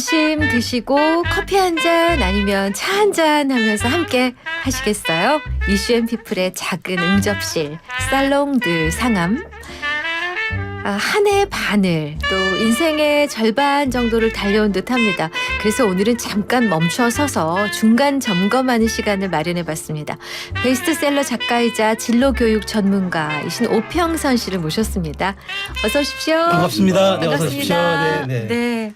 점심 드시고 커피 한 잔 아니면 차 한 잔 하면서 함께 하시겠어요? 이슈앤피플의 작은 응접실 살롱 드 상암. 한 해 반을 또 인생의 절반 정도를 달려온 듯합니다. 그래서 오늘은 잠깐 멈춰 서서 중간 점검하는 시간을 마련해봤습니다. 베스트셀러 작가이자 진로교육 전문가이신 오평선 씨를 모셨습니다. 어서 오십시오. 반갑습니다. 네, 반갑습니다. 어서 오십시오. 네.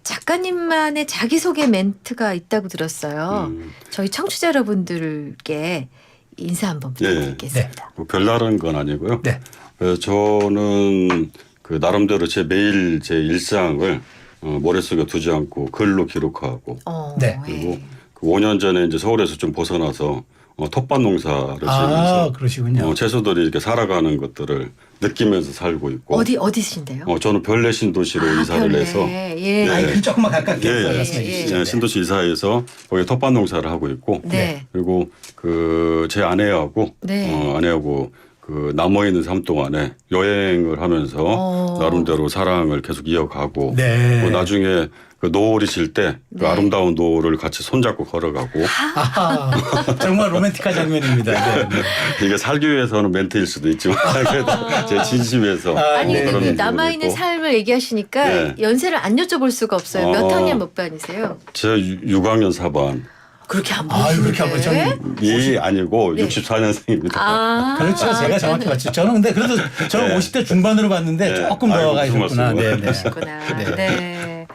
작가님만의 자기소개 멘트가 있다고 들었어요. 저희 청취자 여러분들께 인사 한번 부탁드리겠습니다. 뭐 별다른 건 아니고요. 네. 저는 그 나름대로 제 매일 제 일상을 머릿속에 두지 않고 글로 기록하고 네. 그리고 그 5년 전에 이제 서울에서 좀 벗어나서 텃밭 농사를 지으면서 그러시군요. 채소들이 이렇게 살아가는 것들을 느끼면서 살고 있고 어디신데요? 저는 별내 신도시로 이사를 별내. 해서 예. 아니, 그 조금만 가깝게 말씀해 예. 주시죠. 신도시 이사해서 거기 텃밭 농사를 하고 있고 네. 그리고 그 제 아내하고 네. 아내하고 그 남아 있는 삶 동안에 여행을 하면서 나름대로 사랑을 계속 이어가고 네. 나중에 그 노을이 질 때 그 네. 아름다운 노을을 같이 손잡고 걸어가고 정말 로맨틱한 장면입니다. 네. 이게 살기 위해서는 멘트일 수도 있지만 그래도 제 진심에서 아니 네. 근데 그런 그 남아있는 부분이 있고. 삶을 얘기하시니까 네. 연세를 안 여쭤볼 수가 없어요. 몇 어. 학년 몇 반이세요? 제 6학년 4반 그렇게 안 보시는데? 그렇게 한번 저는 이 아니고 네. 64년생입니다. 그렇죠. 제가 정확히 맞죠. 저는 근데 그래도 저는 네. 50대 중반으로 봤는데 네. 조금 더 아이고, 무슨 가셨구나. 말씀을. 네. 그렇구나. 네. 네.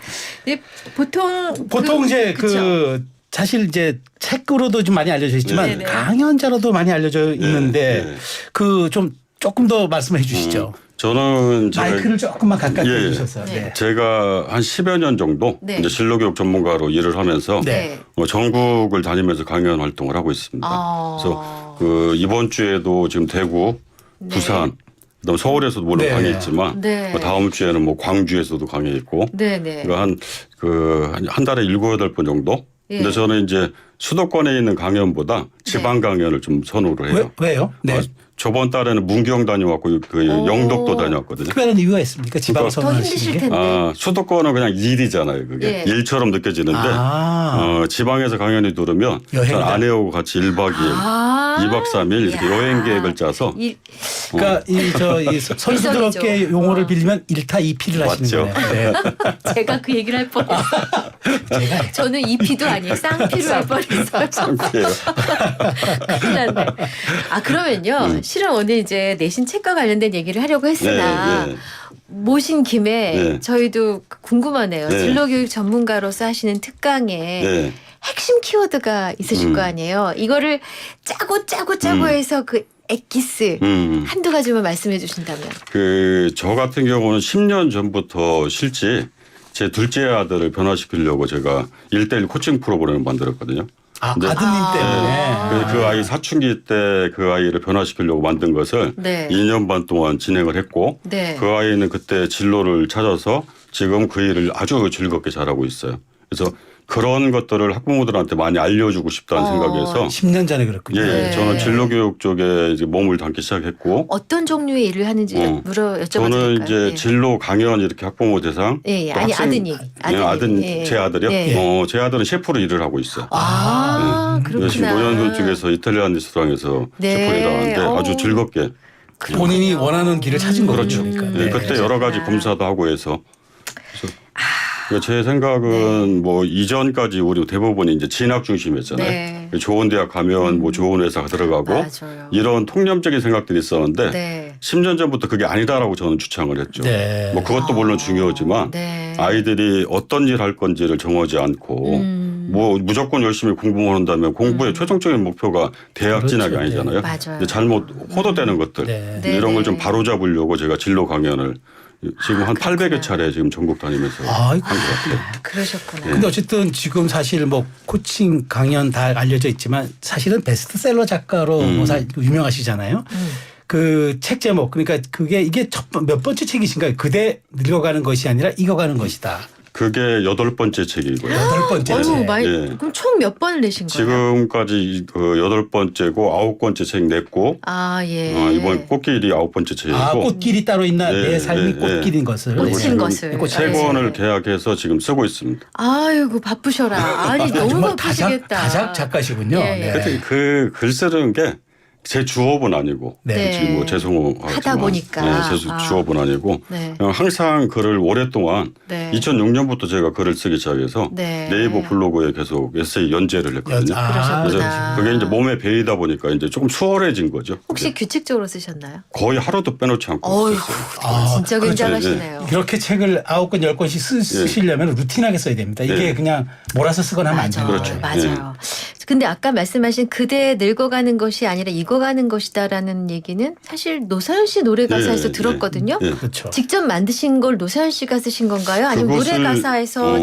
네. 보통 이제 그쵸? 사실 이제 책으로도 좀 많이 알려져 있지만 네네. 강연자로도 많이 알려져 있는데 네. 그 좀 조금 더 말씀해 주시죠. 저는 마이크를 조금만 가까이 예. 해주셔서. 네. 네. 제가 한 10여 년 정도 네. 이제 진로교육 전문가로 일을 하면서 네. 전국을 다니면서 강연 활동을 하고 있습니다. 그래서 그 이번 주에도 지금 대구, 네. 부산, 그다음 서울에서도 물론 네. 강의했지만 네. 다음 주에는 뭐 광주에서도 강의했고 네네. 그러니까 한 달에 7, 8번 정도. 예. 근데 저는 이제 수도권에 있는 강연보다 지방 강연을 좀 선호를 해요. 왜요? 네. 저번 달에는 문경 다녀왔고 그 영덕도 다녀왔거든요. 특별한 이유가 있습니까? 지방 그러니까 더 선언하시는 힘드실 게? 텐데. 수도권은 그냥 일이잖아요. 그게 예. 일처럼 느껴지는데 지방에서 강연이 들으면 여행이다. 전 아내하고 같이 1박 2일, 아. 2박 3일 이렇게 야. 여행 계획을 짜서 그러니까 이 선수스럽게 일석이조. 용어를 빌리면 1타 2피를 하시는 맞죠. 거네요. 네. 제가 그 얘기를 할 뻔했어요. 제가 저는 이피도 아니에요. 쌍피로 할 뻔했어요. 상쾌해요. 큰일 났네. 그러면요. 실은 오늘 이제 내신 책과 관련된 얘기를 하려고 했으나 네, 네. 모신 김에 네. 저희도 궁금하네요. 네. 진로교육 전문가로서 하시는 특강에 네. 핵심 키워드가 있으실 거 아니에요. 이거를 짜고 해서 그 엑기스 한두 가지만 말씀해 주신다면. 저 같은 경우는 10년 전부터 실제 제 둘째 아들을 변화시키려고 제가 1:1 코칭 프로그램을 만들었거든요. 아드님 때문에. 그 아이 사춘기 때 그 아이를 변화시키려고 만든 것을 네. 2년 반 동안 진행을 했고 네. 그 아이는 그때 진로를 찾아서 지금 그 일을 아주 즐겁게 잘하고 있어요. 그래서 그런 것들을 학부모들한테 많이 알려주고 싶다는 생각에서 10년 전에 그랬군요. 네. 저는 진로교육 쪽에 이제 몸을 담기 시작했고 어떤 종류의 일을 하는지 여쭤봐도 저는 될까요? 이제 예. 진로 강연 이렇게 학부모 대상 예. 또 아니 학생- 아드님. 예. 제 아들이요. 예. 제 아들은 셰프로 일을 하고 있어요. 그렇구나. 지금 노년군 쪽에서 이탈리안 레스토랑에서 네. 셰프로 일하는데 아주 즐겁게. 본인이 원하는 길을 찾은 그렇죠. 거죠. 네, 그때 여러 가지 검사도 하고 해서. 그래서 제 생각은 뭐 이전까지 우리 대부분이 이제 진학 중심이었잖아요. 네. 좋은 대학 가면 뭐 좋은 회사가 들어가고 맞아요. 이런 통념적인 생각들이 있었는데 네. 10년 전부터 그게 아니다라고 저는 주창을 했죠. 네. 뭐 그것도 물론 중요하지만 네. 아이들이 어떤 일 할 건지를 정하지 않고 뭐 무조건 열심히 공부만 한다면 공부의 최종적인 목표가 대학 그렇죠. 진학이 아니잖아요. 맞아요. 근데 잘못 호도되는 것들 네. 이런 걸 좀 네. 바로잡으려고 제가 진로 강연을 지금 한 그렇구나. 800여 차례 지금 전국 다니면서 아이고. 한 것 같아요. 그러셨구나. 근데 어쨌든 지금 사실 뭐 코칭 강연 다 알려져 있지만 사실은 베스트셀러 작가로 뭐 유명하시잖아요. 그 책 제목 그러니까 이게 몇 번째 책이신가요? 그대 늙어가는 것이 아니라 익어가는 것이다. 그게 8번째 책이고요. 8번째 어휴, 책. 많이, 예. 그럼 총 몇 번을 내신 거예요? 지금까지 그 8번째고 9번째 책 냈고 아, 예. 이번 꽃길이 9번째 책이고 아, 꽃길이 따로 있나? 예, 내 삶이 예, 꽃길인 것을. 꽃인 지금 것을. 세 예. 권을 계약해서 지금 쓰고 있습니다. 아이고, 바쁘셔라. 아니, 너무 정말 바쁘시겠다. 다작 작가시군요. 예, 네. 예. 근데 그 글 쓰는 게 제 주업은 아니고 네. 지금 뭐 죄송하지만 하다 보니까. 네, 제 주업은 아니고 네. 그냥 항상 글을 오랫동안 네. 2006년부터 제가 글을 쓰기 시작해서 네. 네이버 블로그에 계속 에세이 연재를 했거든요. 그러셨구나. 그래서 그게 이제 몸에 배이다 보니까 이제 조금 수월해진 거죠. 혹시 규칙적으로 쓰셨나요? 거의 하루도 빼놓지 않고 어휴, 썼어요. 진짜 그렇죠. 굉장하시네요. 이렇게 책을 9권, 10권씩 쓰시려면 루틴하게 써야 됩니다. 이게 예. 그냥 몰아서 쓰거나 하면 안 맞아, 돼요. 그렇죠. 맞아요. 근데 아까 말씀하신 그대 늙어가는 것이 아니라 익어가는 것이다라는 얘기는 사실 노사연 씨 노래 가사에서 예, 들었거든요. 예. 그렇죠. 직접 만드신 걸 노사연 씨가 쓰신 건가요? 아니면 노래 그것을, 가사에서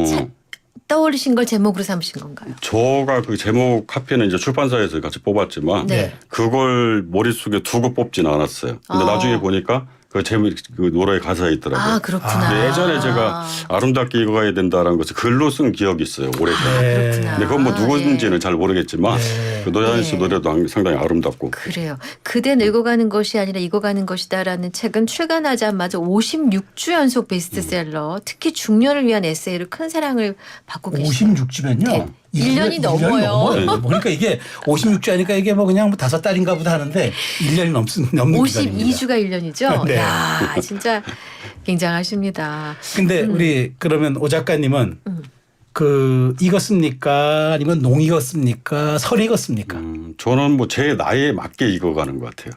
떠올리신 걸 제목으로 삼으신 건가요? 저가 그 제목 카피는 이제 출판사에서 같이 뽑았지만 네. 그걸 머릿속에 두고 뽑지는 않았어요. 근데 나중에 보니까 그 제목 그 노래 가사에 있더라고요. 아, 그렇구나. 근데 예전에 제가 아름답게 익어가야 된다라는 것을 글로 쓴 기억이 있어요. 오래전에. 네. 그렇구나. 근데 그건 뭐 누군지는 예. 잘 모르겠지만 네. 그 노자연 씨 네. 노래도 상당히 아름답고. 그래요. 그대 늙어가는 것이 아니라 익어가는 것이다라는 책은 출간하자마자 56주 연속 베스트셀러, 특히 중년을 위한 에세이로 큰 사랑을 받고 계시네요. 56주면요. 1년이 넘어요. 그러니까 이게 56주 하니까 이게 뭐 그냥 뭐 5달인가 보다 하는데 1년이 넘는 기간입니다. 52주가 1년이죠? 네. 야, 진짜 굉장하십니다. 근데 우리 그러면 오 작가님은 그 익었습니까? 아니면 농 익었습니까? 설 익었습니까? 저는 뭐 제 나이에 맞게 익어가는 것 같아요.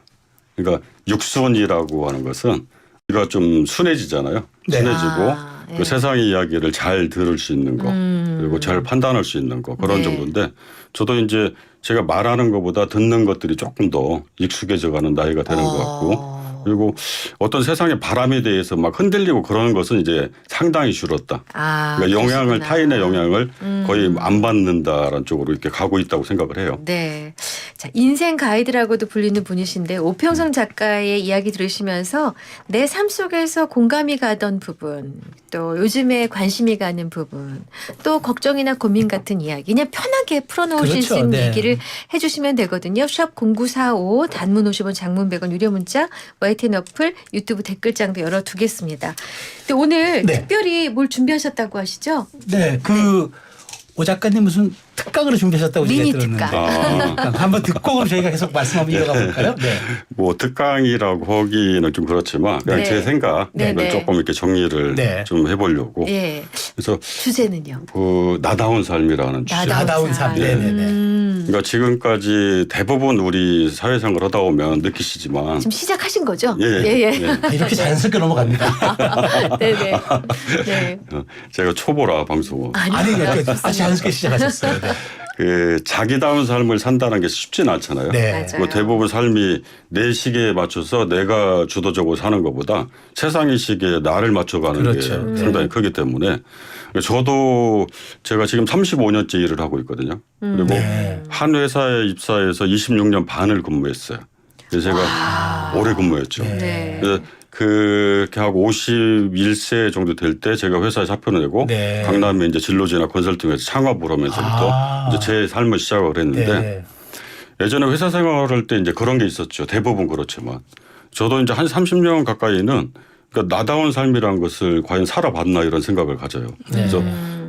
그러니까 육순이라고 하는 것은 우리가 좀 순해지잖아요. 네. 순해지고 예. 그 세상의 이야기를 잘 들을 수 있는 거 그리고 잘 판단할 수 있는 거 그런 네. 정도인데 저도 이제 제가 말하는 것보다 듣는 것들이 조금 더 익숙해져가는 나이가 되는 것 같고 그리고 어떤 세상의 바람에 대해서 막 흔들리고 그러는 것은 이제 상당히 줄었다. 아, 그러니까 영향을 그러시구나. 타인의 영향을 거의 안 받는다라는 쪽으로 이렇게 가고 있다고 생각을 해요. 네. 자, 인생 가이드라고도 불리는 분이신데 오평성 작가의 이야기 들으시면서 내 삶 속에서 공감이 가던 부분, 또 요즘에 관심이 가는 부분, 또 걱정이나 고민 같은 이야기 그냥 편하게 풀어놓으실 그렇죠. 수 있는 네. 얘기를 해주시면 되거든요. 샵 0945 단문 50원 장문 100원 유료 문자 YTN 어플 유튜브 댓글장도 열어두겠습니다. 근데 오늘 네. 특별히 뭘 준비하셨다고 하시죠? 네, 그 오 작가님 무슨 특강으로 준비하셨다고 미니 제가 들었는데 특강. 한번 듣고 저희가 계속 말씀 한번 이어가 볼까요? 네. 뭐 특강이라고 하기는 좀 그렇지만 그냥 네. 제 생각을 네, 네. 조금 이렇게 정리를 네. 좀 해보려고. 예. 그래서 주제는요? 그 나다운 삶이라는 주제. 나다운 삶. 네네네. 그러니까 지금까지 대부분 우리 사회생활 하다 보면 느끼시지만 지금 시작하신 거죠? 예, 예. 예. 아, 이렇게 자연스럽게 넘어갑니다. 네네. 네. 제가 초보라 방송. 아니, 자연스럽게 시작하셨어요. 네. 그 자기다운 삶을 산다는 게 쉽지는 않잖아요. 네. 맞아요. 뭐 대부분 삶이 내 시계에 맞춰서 내가 주도적으로 사는 것보다 세상의 시계에 나를 맞춰가는 그렇죠. 게 상당히 크기 때문에 저도 제가 지금 35년째 일을 하고 있거든요. 그리고 네. 한 회사에 입사해서 26년 반을 근무했어요. 그래서 제가 오래 근무했죠. 네. 그래서 그렇게 하고 51세 정도 될 때 제가 회사에 사표를 내고 네. 강남에 이제 진로지나 컨설팅에서 창업을 하면서부터 이제 제 삶을 시작을 했는데 네. 예전에 회사 생활할 때 이제 그런 게 있었죠. 대부분 그렇지만 저도 이제 한 30년 가까이는 그러니까 나다운 삶이라는 것을 과연 살아봤나 이런 생각을 가져요. 그래서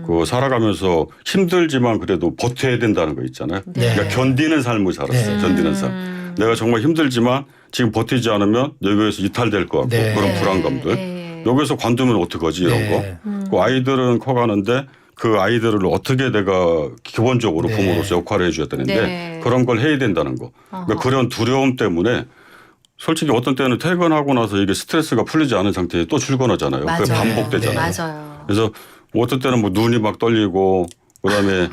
그 살아가면서 힘들지만 그래도 버텨야 된다는 거 있잖아요. 네. 그러니까 견디는 삶을 살았어요. 네. 견디는 삶. 내가 정말 힘들지만 지금 버티지 않으면 여기에서 이탈될 것 같고 네. 그런 불안감들. 네. 여기서 관두면 어떡하지 이런 네. 거. 그 아이들은 커가는데 그 아이들을 어떻게 내가 기본적으로 네. 부모로서 역할을 해줘야 되는데 네. 그런 걸 해야 된다는 거. 그러니까 그런 두려움 때문에 솔직히 어떤 때는 퇴근하고 나서 이게 스트레스가 풀리지 않은 상태에 또 출근하잖아요. 그게 맞아요. 반복되잖아요. 맞아요. 그래서 어떤 때는 뭐 눈이 막 떨리고 그다음에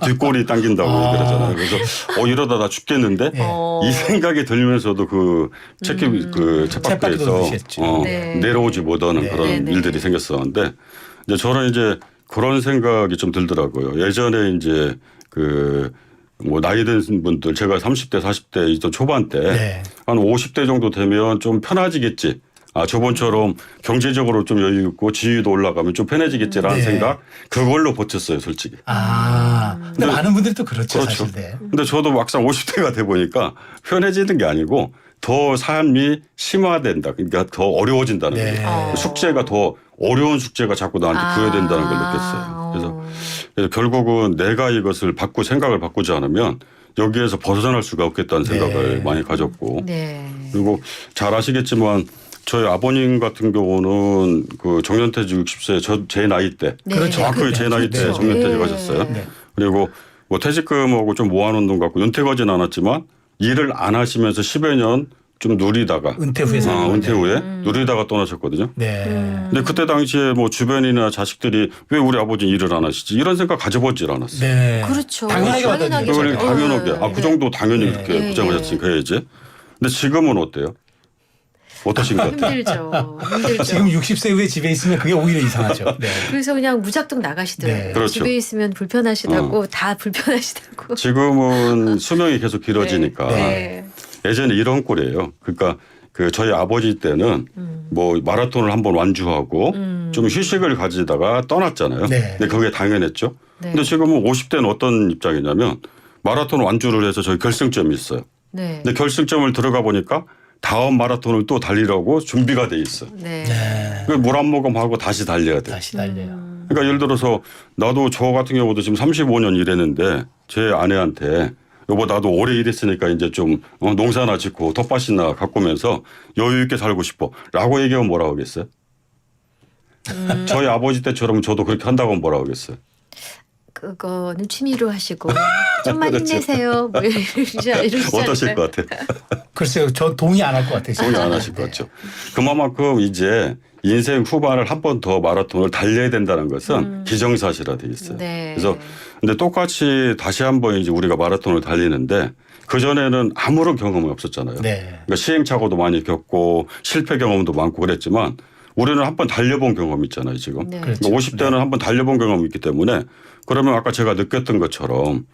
뒷골이 당긴다고 얘기를 하잖아요. 그래서 이러다 나 죽겠는데 이 생각이 들면서도 그 그 쳇바퀴 쳇바퀴에서 돌리셨죠. 네. 내려오지 못하는 네. 그런 네, 네. 일들이 생겼었는데 이제 저는 이제 그런 생각이 좀 들더라고요. 예전에 이제 그 뭐 나이 든 분들 제가 30대 40대 있던 초반 때 네. 한 50대 정도 되면 좀 편해지겠지. 아 저번처럼 경제적으로 좀 여유 있고 지위도 올라가면 좀 편해지겠지라는 네. 생각 그걸로 버텼어요 솔직히. 근데 많은 분들이 또 그렇죠. 그렇죠. 사실. 네. 근데 저도 막상 50대가 돼 보니까 편해지는 게 아니고 더 삶이 심화된다. 그러니까 더 어려워진다는 네. 거예요. 숙제가 더 어려운 숙제가 자꾸 나한테 부여된다는 걸 느꼈어요. 그래서 결국은 내가 이것을 생각을 바꾸지 않으면 여기에서 벗어날 수가 없겠다는 생각을 많이 가졌고 네. 그리고 잘 아시겠지만 저희 아버님 같은 경우는 그 정년퇴직 60세 제 나이 때 네. 그렇죠. 정확하게 제 나이 때 그렇죠. 정년퇴직하셨어요. 네. 그리고 뭐 퇴직금하고 좀 모아놓은 돈 갖고 은퇴 가진 않았지만 일을 안 하시면서 10여 년 좀 누리다가 은퇴 후에 은퇴 후에 누리다가 떠나셨거든요. 네. 근데 그때 당시에 뭐 주변이나 자식들이 왜 우리 아버지 일을 안 하시지 이런 생각 가져보질 않았어요. 네. 그렇죠. 당연하게 받아들이죠. 그걸 당연하게 네. 그 정도 당연히 네. 그렇게 네. 부정하셨으니까 해야지. 근데 지금은 어때요? 어떠신 것 같아요? 힘들죠. 힘들죠. 지금 60세 후에 집에 있으면 그게 오히려 이상하죠. 네. 그래서 그냥 무작정 나가시더라고요. 네. 그렇죠. 집에 있으면 불편하시다고 다 불편하시다고. 지금은 수명이 계속 길어지니까 네. 예전에 이런 꼴이에요. 그러니까 그 저희 아버지 때는 뭐 마라톤을 한번 완주하고 좀 휴식을 가지다가 떠났잖아요. 네. 근데 그게 당연했죠. 네. 근데 지금은 50대는 어떤 입장이냐면 마라톤 완주를 해서 저희 결승점이 있어요. 네. 근데 결승점을 들어가 보니까 다음 마라톤을 또 달리려고 준비가 돼 있어. 네. 네. 물 한 모금 하고 다시 달려야 돼. 다시 달려요. 그러니까 예를 들어서 나도 저 같은 경우도 지금 35년 일했는데 제 아내한테 여보 나도 오래 일했으니까 이제 좀 농사나 짓고 텃밭이나 가꾸면서 여유 있게 살고 싶어 라고 얘기하면 뭐라고 하겠어요? 저희 아버지 때처럼 저도 그렇게 한다고 하면 뭐라고 하겠어요? 그거는 취미로 하시고 좀만 그렇죠. 힘내세요. 뭐 이러시지 어떠실 않을까요? 것 같아요? 글쎄요. 저 동의 안 할 것 같아요. 동의 안 하실 것 같죠. 그만큼 이제 인생 후반을 한 번 더 마라톤을 달려야 된다는 것은 기정사실화 돼 있어요. 네. 그래서 근데 똑같이 다시 한번 이제 우리가 마라톤을 달리는데 그전에는 아무런 경험이 없었잖아요. 네. 그러니까 시행착오도 많이 겪고 실패 경험도 많고 그랬지만 우리는 한번 달려본 경험이 있잖아요, 지금. 네. 그렇죠. 50대는 한번 달려본 경험이 있기 때문에 그러면 아까 제가 느꼈던 것처럼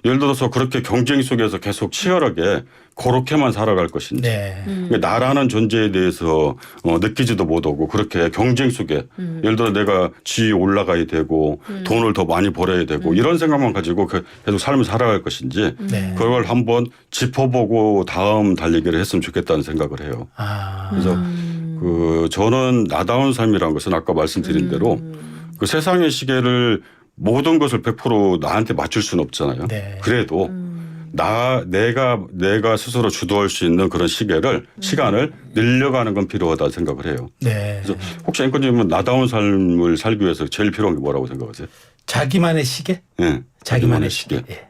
예를 들어서 그렇게 경쟁 속에서 계속 치열하게 그렇게만 살아갈 것인지 네. 그러니까 나라는 존재에 대해서 느끼지도 못하고 그렇게 경쟁 속에 예를 들어 내가 지위 올라가야 되고 돈을 더 많이 벌어야 되고 이런 생각만 가지고 계속 삶을 살아갈 것인지 네. 그걸 한번 짚어보고 다음 달리기를 했으면 좋겠다는 생각을 해요. 그래서 그 저는 나다운 삶이라는 것은 아까 말씀드린 대로 그 세상의 시계를 모든 것을 100% 나한테 맞출 수는 없잖아요. 네. 그래도 내가 스스로 주도할 수 있는 그런 시간을 늘려가는 건 필요하다 생각을 해요. 네. 그래서 혹시 앵커님은 나다운 삶을 살기 위해서 제일 필요한 게 뭐라고 생각하세요? 자기만의 시계? 네. 자기만의 시계. 예.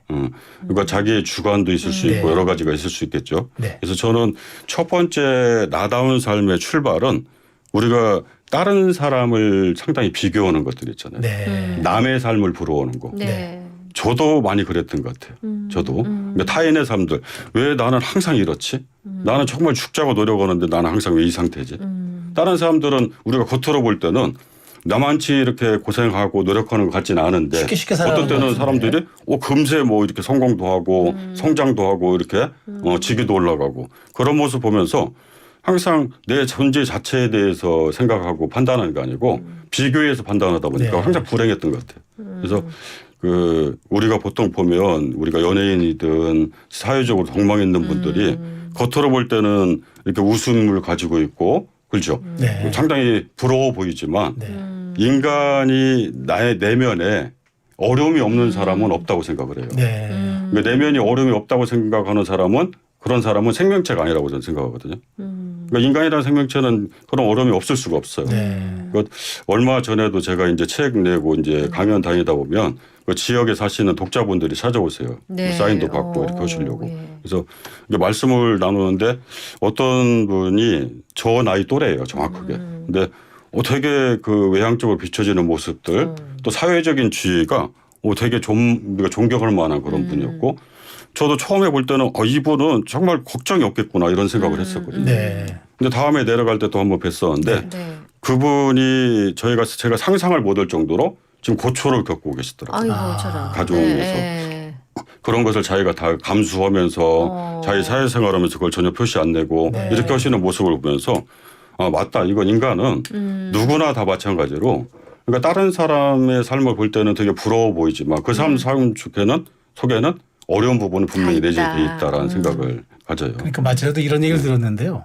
그러니까 자기의 주관도 있을 수 있고 네. 여러 가지가 있을 수 있겠죠. 네. 그래서 저는 첫 번째 나다운 삶의 출발은 우리가 다른 사람을 상당히 비교하는 것들 있잖아요. 네. 남의 삶을 부러워하는 거. 네. 저도 많이 그랬던 것 같아요. 저도. 그러니까 타인의 삶들. 왜 나는 항상 이렇지? 나는 정말 죽자고 노력하는데 나는 항상 왜 이 상태지? 다른 사람들은 우리가 겉으로 볼 때는 나만치 이렇게 고생하고 노력하는 것 같지는 않은데 쉽게 살아가는 어떤 때는 것 같은데. 사람들이 금세 뭐 이렇게 성공도 하고 성장도 하고 이렇게 직위도 올라가고 그런 모습 보면서 항상 내 존재 자체에 대해서 생각하고 판단하는 게 아니고 비교해서 판단하다 보니까 네. 항상 불행했던 것 같아요. 그래서 그 우리가 보통 보면 우리가 연예인이든 사회적으로 덕망 있는 분들이 겉으로 볼 때는 이렇게 웃음을 가지고 있고 그렇죠. 네. 상당히 부러워 보이지만 네. 인간이 나의 내면에 어려움이 없는 사람은 없다고 생각을 해요. 네. 그러니까 내면이 어려움이 없다고 생각하는 사람은 그런 사람은 생명체가 아니라고 저는 생각하거든요. 그러니까 인간이라는 생명체는 그런 어려움이 없을 수가 없어요. 네. 그러니까 얼마 전에도 제가 이제 책 내고 이제 강연 다니다 보면 그 지역에 사시는 독자분들이 찾아오세요. 네. 사인도 받고 이렇게 하시려고. 예. 그래서 이게 말씀을 나누는데 어떤 분이 저 나이 또래예요, 정확하게. 근데 되게 그 외향적으로 비춰지는 모습들 또 사회적인 지위가 되게 우리가 존경할 만한 그런 분이었고 저도 처음에 볼 때는 이분은 정말 걱정이 없겠구나 이런 생각을 했었거든요. 네. 근데 다음에 내려갈 때 또 한번 뵀었는데 네. 그분이 제가 상상을 못할 정도로 지금 고초를 겪고 계시더라고요. 아이고 저런. 가정에서. 네. 그런 것을 자기가 다 감수하면서 자기 사회생활하면서 그걸 전혀 표시 안 내고 네. 이렇게 하시는 모습을 보면서 아 맞다. 이건 인간은 누구나 다 마찬가지로 그러니까 다른 사람의 삶을 볼 때는 되게 부러워 보이지만 그 사람 삶 속에는 어려운 부분이 분명히 다 있다. 내재돼 있다라는 생각을 가져요. 그러니까 맞아요. 저도 이런 얘기를 들었는데요.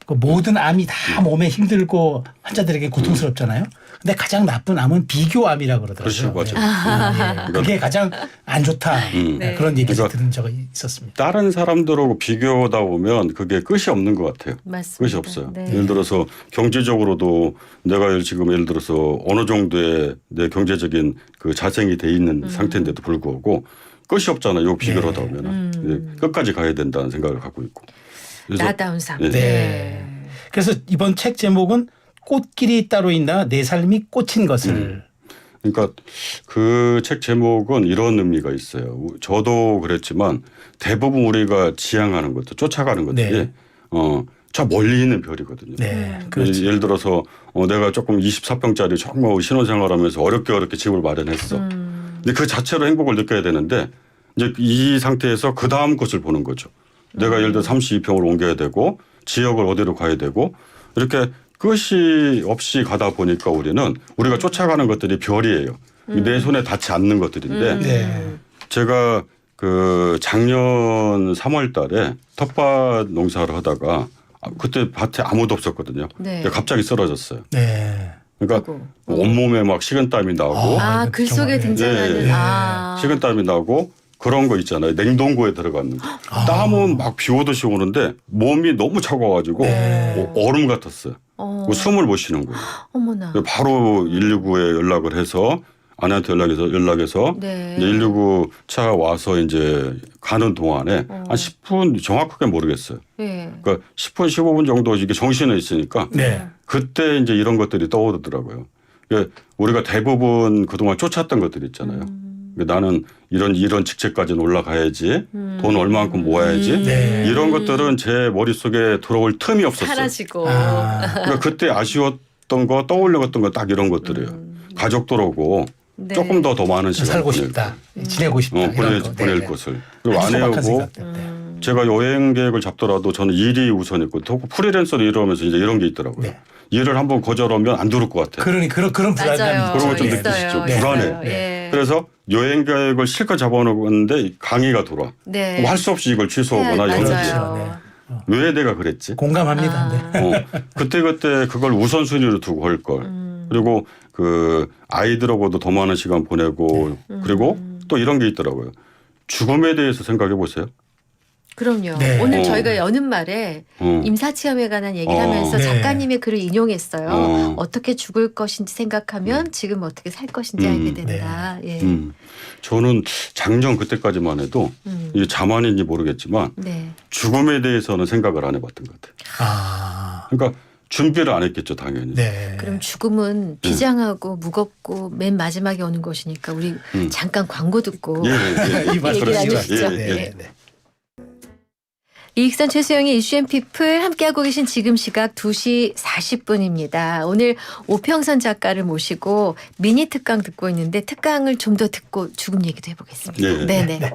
그 모든 암이 다 몸에 힘들고 환자들에게 고통스럽잖아요. 근데 가장 나쁜 암은 비교암이라고 그러더라고요. 그렇죠, 맞아요. 예. 그게 가장 안 좋다. 네. 그런 얘기를 그러니까 들은 적이 있었습니다. 다른 사람들하고 비교하다 보면 그게 끝이 없는 것 같아요. 맞습니다. 끝이 없어요. 네. 예를 들어서 경제적으로도 내가 지금 예를 들어서 어느 정도의 내 경제적인 그 자생이 돼 있는 상태인데도 불구하고 끝이 없잖아요. 요 비교를 하다 보면 끝까지 가야 된다는 생각을 갖고 있고. 그래서 나다운 삶. 네. 네. 그래서 이번 책 제목은 꽃길이 따로 있나 내 삶이 꽂힌 것을. 그러니까 그 책 제목은 이런 의미가 있어요. 저도 그랬지만 대부분 우리가 지향하는 것들, 쫓아가는 것들이 네. 저 멀리 있는 별이거든요. 네. 그렇죠. 예를 들어서 내가 조금 24평짜리 정말 신혼생활하면서 어렵게 집을 마련했어. 근데 그 자체로 행복을 느껴야 되는데 이제 이 상태에서 그 다음 것을 보는 거죠. 내가 예를 들어 32평으로 옮겨야 되고 지역을 어디로 가야 되고 이렇게 끝이 없이 가다 보니까 우리가 쫓아가는 것들이 별이에요. 내 손에 닿지 않는 것들인데 네. 제가 그 작년 3월 달에 텃밭 농사를 하다가 그때 밭에 아무도 없었거든요. 네. 갑자기 쓰러졌어요. 네. 그러니까 아이고. 온몸에 막 식은땀이 나고 아, 글 속에 정말. 등장하는. 예. 아. 식은땀이 나고 그런 거 있잖아요. 냉동고에 들어갔는데 땀은 막 비 오듯이 오는데 몸이 너무 차가워가지고 얼음 같았어요. 숨을 못 쉬는 거예요. 어머나. 바로 119에 연락을 해서 아내한테 연락해서 네. 119 차 와서 이제 가는 동안에 한 10분 정확하게 모르겠어요. 예. 그러니까 10분 15분 정도 이게 정신에 있으니까 네. 그때 이제 이런 것들이 떠오르더라고요. 그러니까 우리가 대부분 그동안 쫓았던 것들 있잖아요. 그러니까 나는 이런 직책까지는 올라가야지. 돈 얼마만큼 모아야지. 네. 이런 것들은 제 머릿속에 들어올 틈이 없었어요. 사라지고. 그러니까 그때 아쉬웠던 거 떠올렸던 거 딱 이런 것들이에요. 가족들하고 네. 조금 더 많은 시간 살고 싶다. 지내고 싶다. 이런 거. 보낼 네. 것을. 그리고 아주 소박한 아내하고 생각들. 네. 제가 여행 계획을 잡더라도 저는 일이 우선이고 또 프리랜서로 일하면서 이제 이런 게 있더라고요. 네. 일을 한번 거절하면 안 들을 것 같아요. 그런 불안감이 맞아요. 그런 거 좀 있어요. 느끼시죠? 있어요. 불안해. 예. 그래서 여행 계획을 실컷 잡아놓았는데 강의가 돌아. 네. 할 수 없이 이걸 취소하거나 네, 이런 게. 맞아요. 왜 내가 그랬지? 공감합니다. 네. 그때 그걸 우선순위로 두고 할 걸. 그리고 그 아이들하고도 더 많은 시간 보내고 그리고 또 이런 게 있더라고요. 죽음에 대해서 생각해 보세요. 그럼요. 네. 오늘 저희가 여는 말에 임사체험에 관한 얘기를 하면서 네. 작가님의 글을 인용했어요. 어. 어떻게 죽을 것인지 생각하면 지금 어떻게 살 것인지 알게 된다. 예. 저는 작년 그때까지만 해도 이게 자만인지 모르겠지만 네. 죽음에 대해서는 생각을 안 해봤던 것 같아요. 아. 그러니까 준비를 안 했겠죠, 당연히. 네. 그럼 죽음은 비장하고 무겁고 맨 마지막에 오는 것이니까 우리 잠깐 광고 듣고 예. 이 말 얘기를 그렇죠. 나누시죠. 네. 예. 네. 네. 이익선 최수영의 이슈앤피플 함께하고 계신 지금 시각 2시 40분입니다. 오늘 오평선 작가를 모시고 미니 특강 듣고 있는데 특강을 좀 더 듣고 죽음 얘기도 해보겠습니다. 예. 네네.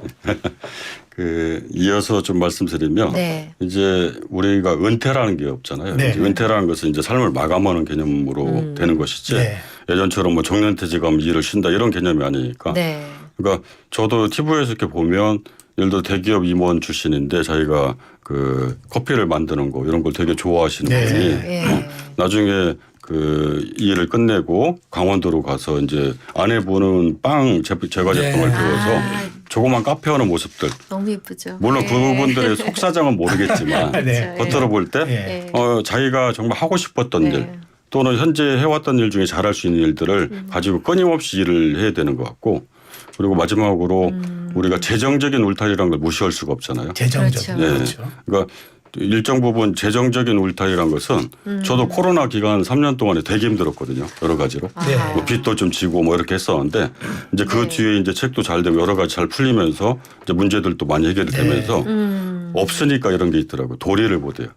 이어서 좀 말씀드리면 네. 이제 우리가 은퇴라는 게 없잖아요. 네. 이제 은퇴라는 것은 이제 삶을 마감하는 개념으로 되는 것이지 네. 예전처럼 뭐 정년퇴직하면 일을 쉰다 이런 개념이 아니니까. 네. 그러니까 저도 TV에서 이렇게 보면 예를 들어 대기업 임원 출신인데 자기가 그 커피를 만드는 거 이런 걸 되게 좋아하시는 네. 분이 예. 나중에 그 일을 끝내고 강원도로 가서 이제 아내분은 빵 제과 제품을 배워서 조그만 카페 하는 모습들. 너무 예쁘죠. 물론 네. 그분들의 속사정은 모르겠지만 네. 겉으로 볼 때 네. 자기가 정말 하고 싶었던 네. 일 또는 현재 해왔던 일 중에 잘할 수 있는 일들을 가지고 끊임없이 일을 해야 되는 것 같고 그리고 마지막으로 우리가 재정적인 울타리라는 걸 무시할 수가 없잖아요. 재정적. 그렇죠. 그렇죠. 그러니까 일정 부분 재정적인 울타리란 것은 저도 코로나 기간 3년 동안에 되게 힘들었거든요. 여러 가지로. 네. 뭐 빚도 좀 지고 뭐 이렇게 했었는데 이제 그 네. 뒤에 이제 책도 잘 되고 여러 가지 잘 풀리면서 이제 문제들도 많이 해결이 되면서 없으니까 이런 게 있더라고요. 도리를 못해요.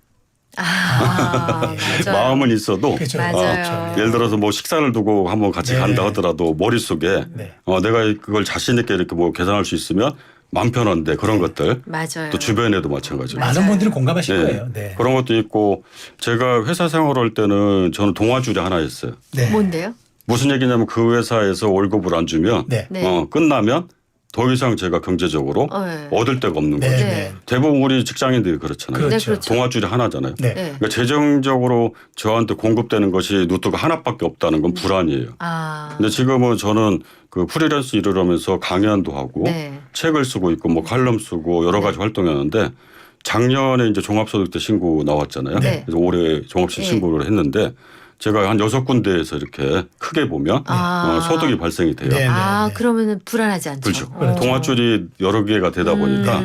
맞아요. 마음은 있어도 그렇죠. 맞아요. 예를 들어서 뭐 식사를 두고 한번 같이 네. 간다 하더라도 머릿속에 네. 내가 그걸 자신 있게 이렇게 뭐 계산할 수 있으면 맘 편한데 그런 것들 맞아요. 또 주변에도 마찬가지로 많은 분들이 공감하실 네. 거예요. 네. 그런 것도 있고 제가 회사 생활할 때는 저는 동아줄이 하나 있어요. 네. 뭔데요? 무슨 얘기냐면 그 회사에서 월급을 안 주면 네. 네. 끝나면 더 이상 제가 경제적으로 네. 얻을 데가 없는 네. 거죠. 네. 대부분 우리 직장인들이 그렇잖아요. 그렇죠. 네, 그렇죠. 동아줄이 하나잖아요. 네. 네. 그러니까 재정적으로 저한테 공급되는 것이 루트가 하나밖에 없다는 건 불안이에요. 아. 근데 지금은 저는 그 프리랜서 일을 하면서 강연도 하고 네. 책을 쓰고 있고 뭐 칼럼 쓰고 여러 가지 활동했는데 작년에 이제 종합소득세 신고 나왔잖아요. 네. 그래서 올해 종합소득세 네. 신고를 했는데 제가 한 6군데에서 이렇게 크게 보면 아. 소득이 발생이 돼요. 네. 아, 그러면은 불안하지 않죠. 그렇죠. 어. 동아줄이 여러 개가 되다 보니까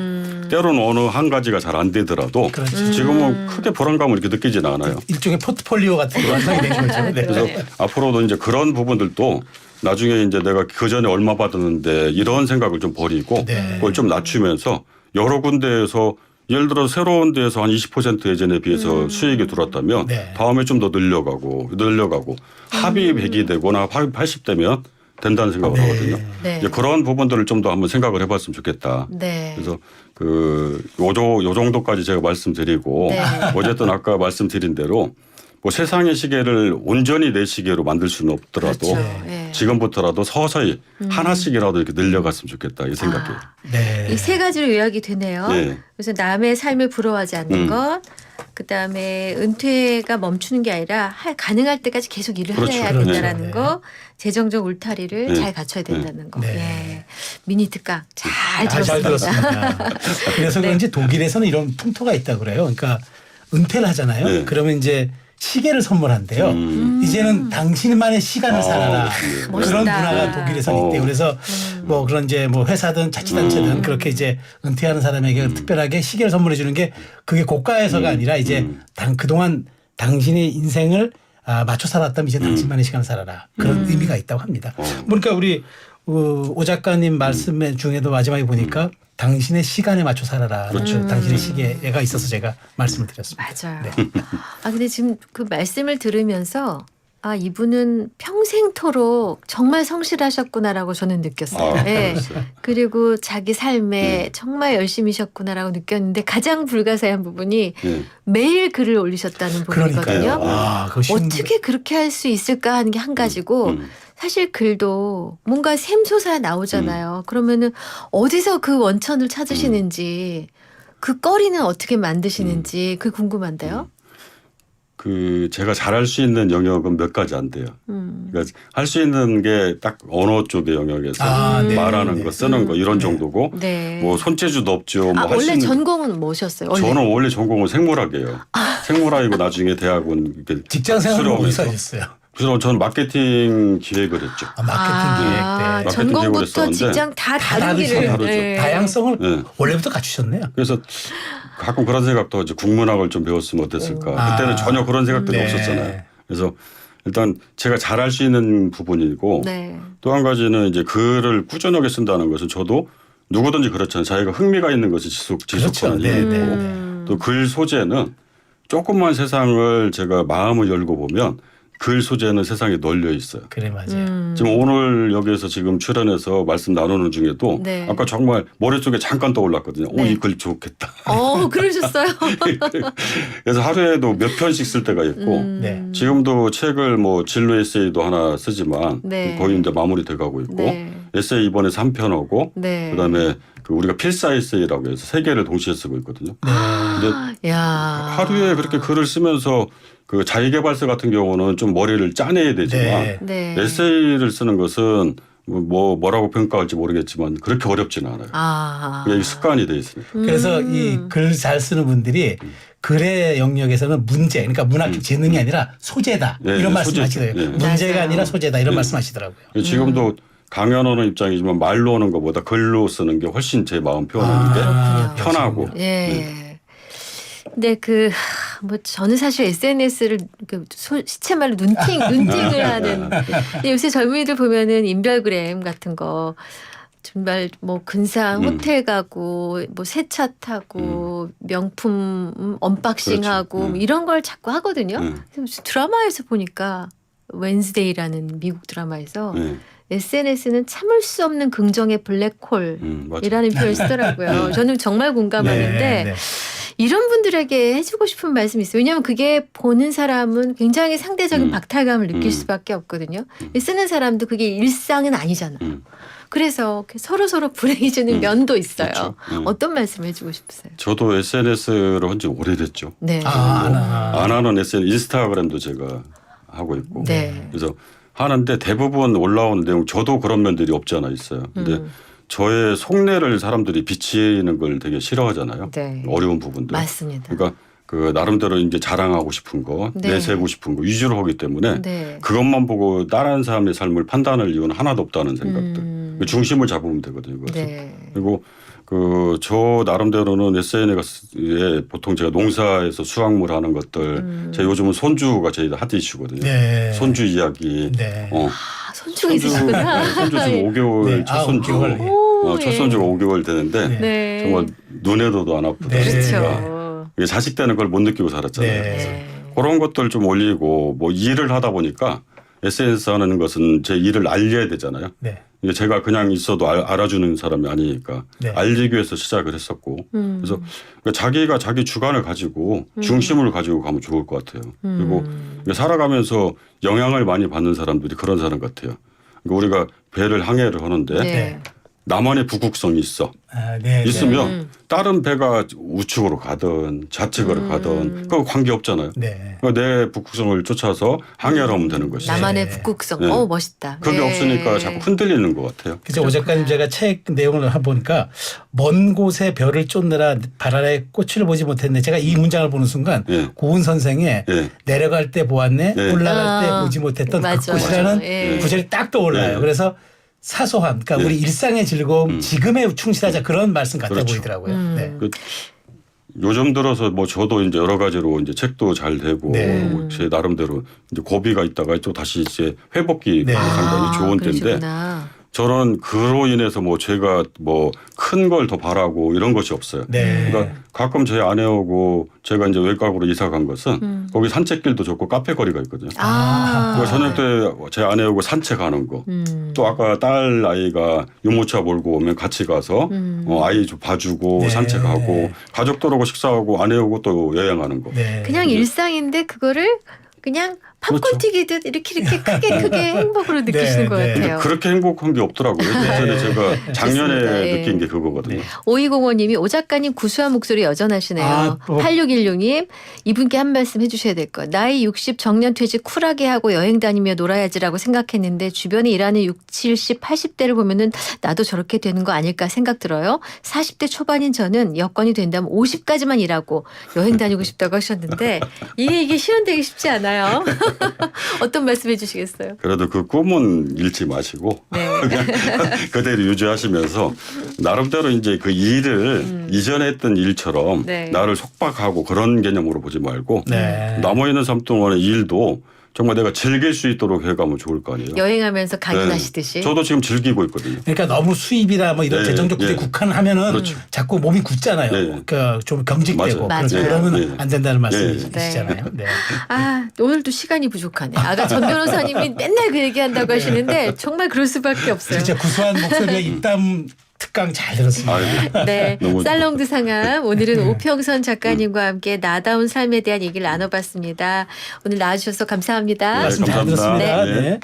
때로는 어느 한 가지가 잘 안 되더라도 그렇죠. 지금은 크게 불안감을 이렇게 느끼지는 않아요. 일종의 포트폴리오 같은 게 완성이 된 거죠. 네. 그래서 그러네요. 앞으로도 이제 그런 부분들도 나중에 이제 내가 그 전에 얼마 받았는데 이런 생각을 좀 버리고 네. 그걸 좀 낮추면서 여러 군데에서 예를 들어 새로운 데에서 한 20% 예전에 비해서 수익이 들어왔다면 네. 다음에 좀 더 늘려가고 합이 100이 되거나 합이 80되면 된다는 생각을 네. 하거든요. 네. 이제 그런 부분들을 좀 더 한번 생각을 해봤으면 좋겠다. 네. 그래서 요 정도까지 제가 말씀드리고 네. 어쨌든 아까 말씀드린 대로 뭐 세상의 시계를 온전히 내 시계로 만들 수는 없더라도 그렇죠. 네. 지금부터라도 서서히 하나씩이라도 이렇게 늘려갔으면 좋겠다 이 생각이에요. 네. 이 세 가지로 요약이 되네요. 네. 그래서 남의 삶을 부러워하지 않는 것, 그다음에 은퇴가 멈추는 게 아니라 가능할 때까지 계속 일을 그렇죠. 해야 그렇죠. 된다라는 네. 거, 재정적 울타리를 네. 잘 갖춰야 된다는 거. 네. 예. 미니 특강 잘 잘 들었습니다. 들었습니다. 그래서 네. 그런지 독일에서는 이런 풍토가 있다고 그래요. 그러니까 은퇴를 하잖아요. 네. 그러면 이제 시계를 선물한대요. 이제는 당신만의 시간을 살아라. 그렇군요. 그런 멋있다. 문화가 독일에서는 있대요. 그래서 뭐 그런 이제 뭐 회사든 자치단체든 그렇게 이제 은퇴하는 사람에게 특별하게 시계를 선물해 주는 게 그게 고가에서가 아니라 이제 그동안 당신의 인생을 맞춰 살았다면 이제 당신만의 시간을 살아라. 그런 의미가 있다고 합니다. 그러니까 우리 오 작가님 말씀 중에도 마지막에 보니까 당신의 시간에 맞춰 살아라. 그렇죠. 당신의 시계가 있어서 제가 말씀을 드렸습니다. 맞아요. 아 근데 지금 그 말씀을 들으면서 아 이분은 평생토록 정말 성실하셨구나라고 저는 느꼈어요. 예. 그랬어요. 그리고 자기 삶에 정말 열심히셨구나라고 느꼈는데 가장 불가사의한 부분이 네. 매일 글을 올리셨다는 부분이거든요. 그러니까요. 그거 쉬운 어떻게 그렇게 할 수 있을까 하는 게 한 가지고 사실 글도 뭔가 샘솟아 나오잖아요. 그러면은 어디서 그 원천을 찾으시는지 그 거리는 어떻게 만드시는지 그게 궁금한데요. 제가 잘할 수 있는 영역은 몇 가지 안 돼요. 그러니까 할 수 있는 게 딱 언어 쪽의 영역에서 네. 말하는 거 쓰는 거 이런 네. 정도고 네. 뭐 손재주도 없죠. 뭐 아, 할 수 원래 있는 전공은 뭐셨어요? 원래? 저는 원래 전공은 생물학이에요. 생물학이고 나중에 대학은 이렇게 직장 생활은 어디서 수료하면서. 하셨어요? 그래서 저는 마케팅 기획을 했죠. 마케팅 기획. 네. 마케팅 전공부터 기획을 했었는데 직장 다 다 다르기를 다르죠. 네. 다양성을 네. 원래부터 갖추셨네요. 그래서 가끔 그런 생각도 이제 국문학을 좀 배웠으면 어땠을까. 그때는 전혀 그런 생각들이 네. 없었잖아요. 그래서 일단 제가 잘할 수 있는 부분이고 네. 또 한 가지는 이제 글을 꾸준하게 쓴다는 것은 저도 누구든지 그렇잖아요. 자기가 흥미가 있는 것이 그렇죠. 지속하는 네, 일이고 네, 네. 또 글 소재는 조금만 세상을 제가 마음을 열고 보면 글 소재는 세상에 널려 있어요. 그래 맞아요. 지금 오늘 여기에서 지금 출연해서 말씀 나누는 중에도 네. 아까 정말 머릿속에 잠깐 떠올랐거든요. 네. 이 글 좋겠다. 그러셨어요? 그래서 하루에도 몇 편씩 쓸 때가 있고 네. 지금도 책을 뭐 진로 에세이도 하나 쓰지만 네. 거의 이제 마무리 돼가고 있고 네. 에세이 이번에 3편 하고 네. 그다음에 우리가 필사 에세이라고 해서 3개를 동시에 쓰고 있거든요. 근데 야. 하루에 그렇게 글을 쓰면서 그 자기계발서 같은 경우는 좀 머리를 짜내야 되지만 네. 네. 에세이를 쓰는 것은 뭐라고 평가할지 모르겠지만 그렇게 어렵지는 않아요. 그게 습관이 돼 있으니까. 그래서 이 글 잘 쓰는 분들이 글의 영역에서는 문제, 그러니까 문학적 재능이 아니라 소재다 네, 이런 네, 말씀하시더라고요. 소재. 네. 문제가 맞아요. 아니라 소재다 이런 네. 말씀하시더라고요. 지금도 강연하는 입장이지만 말로 하는 것보다 글로 쓰는 게 훨씬 제 마음 표현하는 게 그렇군요. 편하고. 예. 네. 근데 뭐 저는 사실 SNS를 시체 말로 눈팅을 하는. 근데 요새 젊은이들 보면은 인별그램 같은 거 정말 뭐 근사한 호텔 가고 뭐 새 차 타고 명품 언박싱하고 그렇죠. 뭐 이런 걸 자꾸 하거든요. 네. 그래서 드라마에서 보니까 웬즈데이라는 미국 드라마에서 네. SNS는 참을 수 없는 긍정의 블랙홀이라는 맞아요. 표현을 쓰더라고요. 저는 정말 공감하는데 네, 네. 이런 분들에게 해주고 싶은 말씀이 있어요. 왜냐하면 그게 보는 사람은 굉장히 상대적인 박탈감을 느낄 수밖에 없거든요. 쓰는 사람도 그게 일상은 아니잖아요. 그래서 서로 불행해지는 면도 있어요. 그렇죠. 어떤 말씀을 해주고 싶으세요? 저도 SNS를 한 지 오래됐죠. 네. 안 하는 SNS, 인스타그램도 제가 하고 있고. 네. 그래서 하는데 대부분 올라오는 내용 저도 그런 면들이 없지 않아 있어요. 근데 저의 속내를 사람들이 비치는 걸 되게 싫어하잖아요. 네. 어려운 부분들. 맞습니다. 그러니까 그 나름대로 이제 자랑하고 싶은 거, 네. 내세우고 싶은 거 위주로 하기 때문에 네. 그것만 보고 다른 사람의 삶을 판단할 이유는 하나도 없다는 생각들. 그 중심을 잡으면 되거든요. 그래서. 네. 그리고 그 저 나름대로는 SNS에 보통 제가 농사에서 수확물 하는 것들, 제가 요즘은 손주가 제일 핫 이슈거든요. 네. 손주 이야기. 네. 손주가 있으시구나. 손주 지금 5개월 네. 첫 손주. 5개월. 첫 손주가 5개월 되는데 네. 네. 정말 눈에도 안 아프다. 네. 그렇죠. 이게 자식 때는 그걸 못 느끼고 살았잖아요. 네. 그래서 네. 그런 것들 좀 올리고 뭐 일을 하다 보니까 SNS 하는 것은 제 일을 알려야 되잖아요. 네. 이게 제가 그냥 있어도 알아주는 사람이 아니니까 네. 알리기 위해서 시작을 했었고 그래서 자기가 자기 주관을 가지고 중심을 가지고 가면 좋을 것 같아요. 그리고 살아가면서 영향을 많이 받는 사람들이 그런 사람 같아요. 그러니까 우리가 배를 항해를 하는데 네. 나만의 북극성이 있어. 아, 네. 있으면 다른 배가 우측으로 가든 좌측으로 가든 그거 관계없잖아요. 네. 그러니까 내 북극성을 쫓아서 항해를 하면 되는 것이죠. 나만의 네. 북극성. 네. 멋있다. 그게 네. 없으니까 자꾸 흔들리는 것 같아요. 그래서 오 작가님 제가 책 내용을 보니까 먼 곳에 별을 쫓느라 발 아래 꽃을 보지 못했네. 제가 이 문장을 보는 순간 예. 고은 선생의 예. 내려갈 때 보았네, 예. 올라갈 때 아, 보지 못했던 맞아요. 그 꽃이라는 예. 구절이 딱 떠올라요. 예. 그래서 사소함, 그러니까 예. 우리 일상의 즐거움, 지금에 충실하자 그런 말씀 같아 그렇죠. 보이더라고요. 네. 그 요즘 들어서 뭐 저도 이제 여러 가지로 이제 책도 잘 되고 네. 뭐제 나름대로 이제 고비가 있다가 또 다시 이제 회복기 네. 상당히 좋은 때인데 그러시구나. 저는 그로 인해서 뭐 제가 뭐 큰 걸 더 바라고 이런 것이 없어요. 네. 그러니까 가끔 제 아내하고 제가 이제 외곽으로 이사 간 것은 거기 산책길도 좋고 카페 거리가 있거든요. 그 저녁 때 제 아내하고 산책하는 거. 또 아까 딸 아이가 유모차 몰고 오면 같이 가서 아이 좀 봐주고 네. 산책하고 가족들하고 식사하고 아내하고 또 여행하는 거. 네. 그냥 일상인데 그거를 그냥 팝콘 그렇죠. 튀기듯 이렇게 크게 행복으로 느끼시는 네, 것 네. 같아요. 그렇게 행복한 게 없더라고요. 예전에 제가 작년에 좋습니다. 예. 느낀 게 그거거든요. 5205님이 오 작가님 구수한 목소리 여전하시네요. 아, 8616님 이분께 한 말씀 해주셔야 될 것. 나이 60 정년퇴직 쿨하게 하고 여행 다니며 놀아야지라고 생각했는데 주변에 일하는 60, 70, 80대를 보면은 나도 저렇게 되는 거 아닐까 생각 들어요. 40대 초반인 저는 여건이 된다면 50까지만 일하고 여행 다니고 싶다고 하셨는데 이게 실현되기 쉽지 않아요. 어떤 말씀 해주시겠어요? 그래도 그 꿈은 잃지 마시고 네. 그대로 유지하시면서 나름대로 이제 그 일을 이전에 했던 일처럼 네. 나를 속박하고 그런 개념으로 보지 말고 네. 남아있는 삶 동안의 일도 정말 내가 즐길 수 있도록 해가면 좋을 거 아니에요. 여행하면서 네. 강연하시듯이. 저도 지금 즐기고 있거든요. 그러니까 너무 수입이나 뭐 이런 네, 재정적 구조에 네. 국한하면은 그렇죠. 자꾸 몸이 굳잖아요. 네. 그러니까 좀 경직되고 맞아요. 그러면 네. 안 된다는 네. 말씀이시잖아요. 네. 아, 오늘도 시간이 부족하네. 아까 전 변호사님이 맨날 그 얘기한다고 하시는데 정말 그럴 수밖에 없어요. 진짜 구수한 목소리와 입담 특강 잘 들었습니다. 아이고. 네, 너무 살롱드 상암 오늘은 오평선 작가님과 함께 나다운 삶에 대한 얘기를 나눠봤습니다. 오늘 나와주셔서 감사합니다. 네, 말씀 잘 감사합니다. 들었습니다. 네. 네.